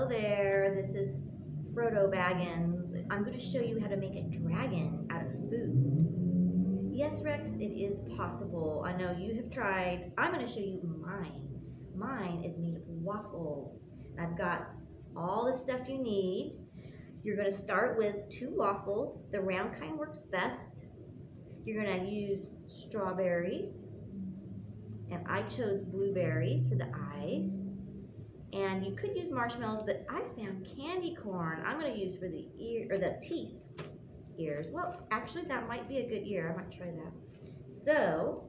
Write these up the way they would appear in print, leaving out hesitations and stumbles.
Hello there, this is Frodo Baggins. I'm going to show you how to make a dragon out of food. Yes, Rex, it is possible. I know you have tried. I'm going to show you mine. Mine is made of waffles. I've got all the stuff you need. You're going to start with 2 waffles. The round kind works best. You're going to use strawberries, and I chose blueberries for the eyes. And you could use marshmallows, but I found candy corn I'm going to use for the ear or the teeth ears. Well, actually that might be a good ear. I might try that. So,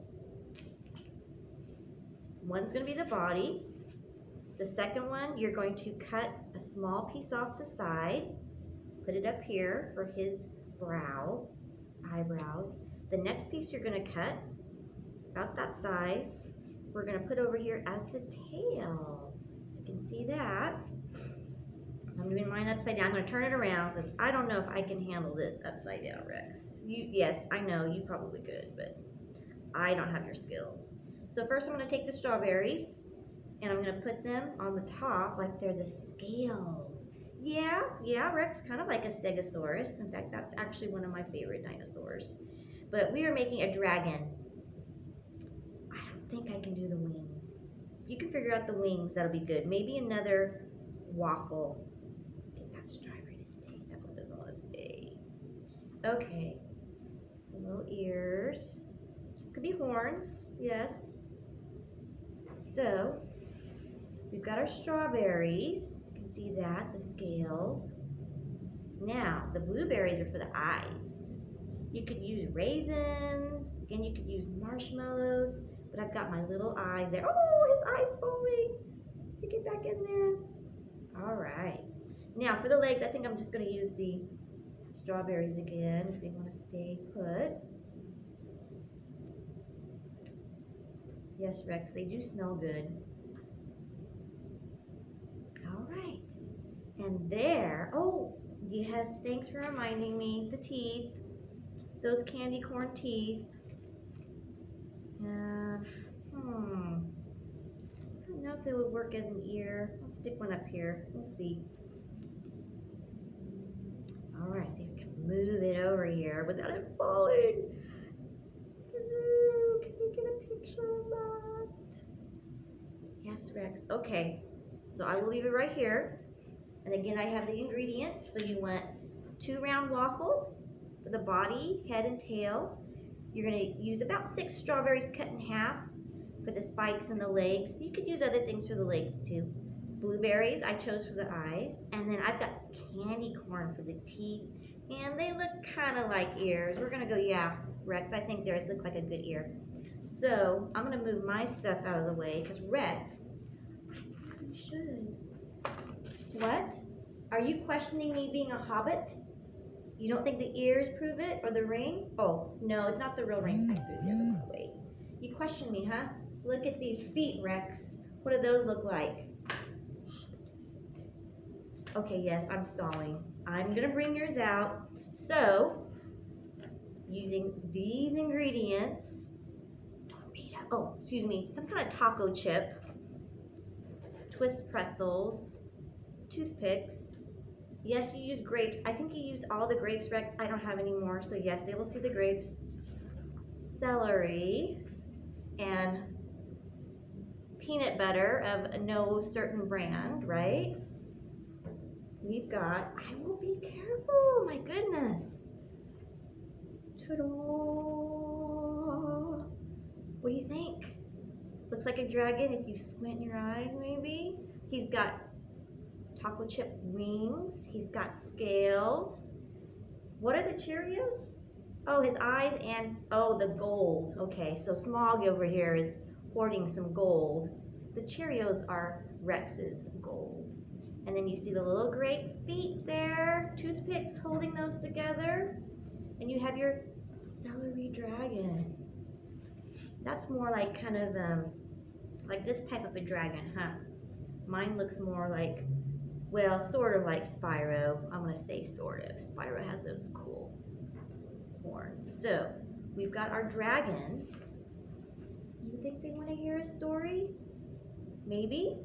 one's going to be the body. The second one, you're going to cut a small piece off the side, put it up here for his eyebrows. The next piece you're going to cut, about that size, we're going to put over here as the tail. You can see that. I'm doing mine upside down. I'm going to turn it around because I don't know if I can handle this upside down, Rex. Yes, I know, you probably could, but I don't have your skills. So first I'm going to take the strawberries and I'm going to put them on the top like they're the scales. Yeah, Rex, kind of like a stegosaurus. In fact, that's actually one of my favorite dinosaurs. But we are making a dragon. I don't think I can do the wings. If you can figure out the wings, that'll be good. Maybe another waffle. Get that strawberry to stay. That one doesn't want to stay. Okay. The little ears. Could be horns. Yes. So, we've got our strawberries. You can see that, the scales. Now, the blueberries are for the eyes. You could use raisins. Again, you could use marshmallows. But I've got my little eyes there. Oh, his eye's falling. You get back in there. All right. Now, for the legs, I think I'm just going to use the strawberries again if they want to stay put. Yes, Rex, they do smell good. All right. And there, oh, yes, thanks for reminding me, the teeth, those candy corn teeth. And, I don't know if they would work as an ear. I'll stick one up here. We'll see. All right, see if I can move it over here without it falling. Can you get a picture of that? Yes, Rex. Okay, so I will leave it right here. And again, I have the ingredients. So you want 2 round waffles for the body, head, and tail. You're going to use about 6 strawberries cut in half for the spikes and the legs. You could use other things for the legs too. Blueberries I chose for the eyes. And then I've got candy corn for the teeth. And they look kind of like ears. We're going to go, yeah, Rex, I think theirs look like a good ear. So I'm going to move my stuff out of the way because Rex, you should. What? Are you questioning me being a hobbit? You don't think the ears prove it, or the ring? Oh, no, it's not the real ring. I threw the other one away. You question me, huh? Look at these feet, Rex. What do those look like? Okay, yes, I'm stalling. I'm going to bring yours out. So, using these ingredients, some kind of taco chip, twist pretzels, toothpicks. Yes, you used grapes. I think you used all the grapes, Rex. I don't have any more, so yes, they will see the grapes. Celery and peanut butter of no certain brand, right? We've got, I will be careful, my goodness. Ta-da! What do you think? Looks like a dragon if you squint your eyes, maybe. He's got taco chip wings. He's got scales. What are the Cheerios? Oh, his eyes and, oh, the gold. Okay, so Smog over here is hoarding some gold. The Cheerios are Rex's gold. And then you see the little grape feet there, toothpicks holding those together. And you have your celery dragon. That's more like kind of, like this type of a dragon, huh? Mine looks more like, well, sort of like Spyro. I'm going to say sort of. Spyro has those cool horns. So, we've got our dragons. You think they want to hear a story? Maybe?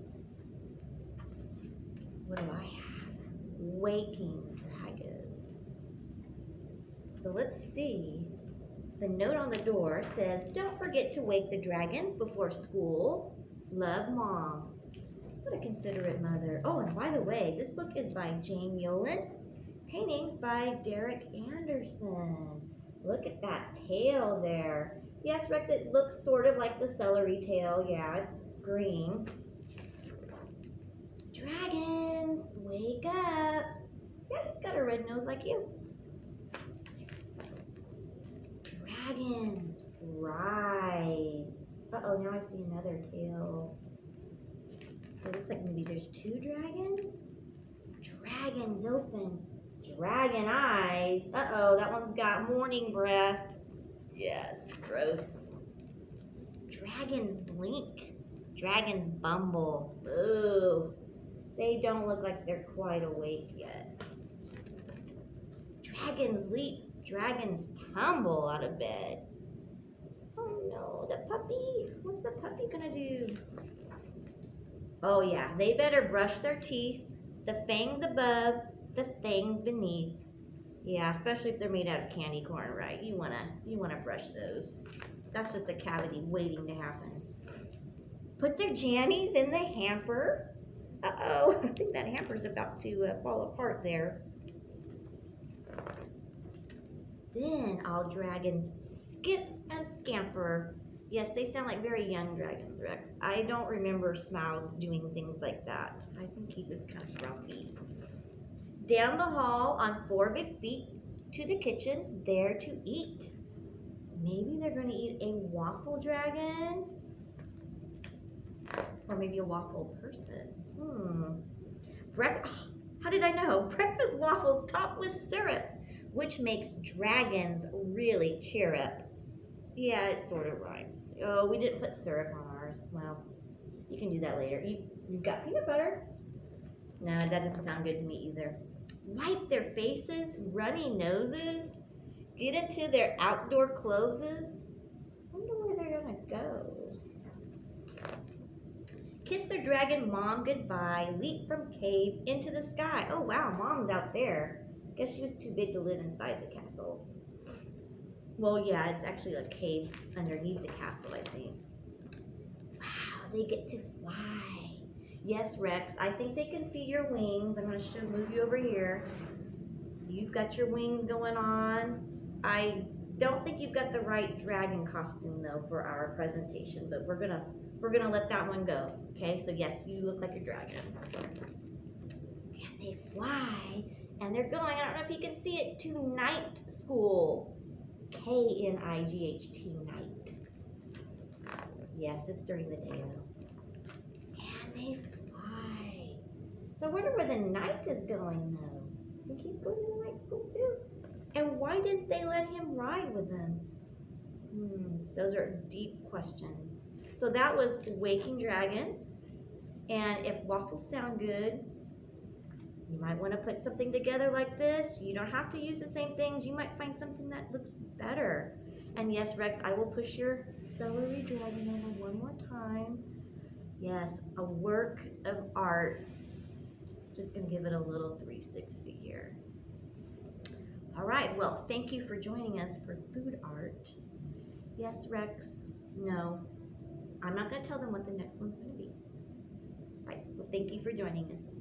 What do I have? Waking dragons. So let's see. The note on the door says, don't forget to wake the dragons before school. Love, Mom. What a considerate mother. Oh, and by the way, this book is by Jane Yolen. Paintings by Derek Anderson. Look at that tail there. Yes, Rex, it looks sort of like the celery tail. Yeah, it's green. Dragons, wake up. Yeah, he's got a red nose like you. Dragons, rise. Uh-oh, now I see another tail. So it looks like maybe there's two dragons. Dragons open. Dragon eyes. Uh-oh, that one's got morning breath. Yes, gross. Dragons blink. Dragons bumble. Ooh. They don't look like they're quite awake yet. Dragons leap. Dragons tumble out of bed. Oh no, the puppy. What's the puppy gonna do? Oh yeah, they better brush their teeth. The fangs above, the fangs beneath. Yeah, especially if they're made out of candy corn, right? You wanna brush those. That's just a cavity waiting to happen. Put their jammies in the hamper. Uh-oh, I think that hamper's about to fall apart there. Then all dragons skip and scamper. Yes, they sound like very young dragons, Rex. I don't remember Smiles doing things like that. I think he was kind of grumpy. Down the hall on 4 big feet to the kitchen, there to eat. Maybe they're going to eat a waffle dragon? Or maybe a waffle person. How did I know? Breakfast waffles topped with syrup, which makes dragons really cheer up. Yeah, it sort of rhymes. Oh, we didn't put syrup on ours. Well, you can do that later. You've got peanut butter. No, that doesn't sound good to me either. Wipe their faces, runny noses, get into their outdoor clothes. Wonder where they're gonna go. Kiss their dragon mom goodbye, leap from cave into the sky. Oh wow, Mom's out there. Guess she was too big to live inside the castle. Well, yeah, it's actually a cave underneath the castle, I think. Wow, they get to fly. Yes, Rex, I think they can see your wings. I'm going to move you over here. You've got your wings going on. I don't think you've got the right dragon costume, though, for our presentation, but we're gonna let that one go. Okay, so yes, you look like a dragon. And they fly, and they're going, I don't know if you can see it, to night school. K-N-I-G-H-T, night. Yes, it's during the day though. And they fly. So I wonder where the knight is going though. I think he's going to the night school too. And why didn't they let him ride with them? Those are deep questions. So that was Waking Dragons. And if waffles sound good, you might want to put something together like this. You don't have to use the same things. You might find something that looks better. And yes, Rex, I will push your celery dragon over one more time. Yes, a work of art. Just going to give it a little 360 here. All right, well, thank you for joining us for food art. Yes, Rex, no, I'm not going to tell them what the next one's going to be. Right, well, thank you for joining us.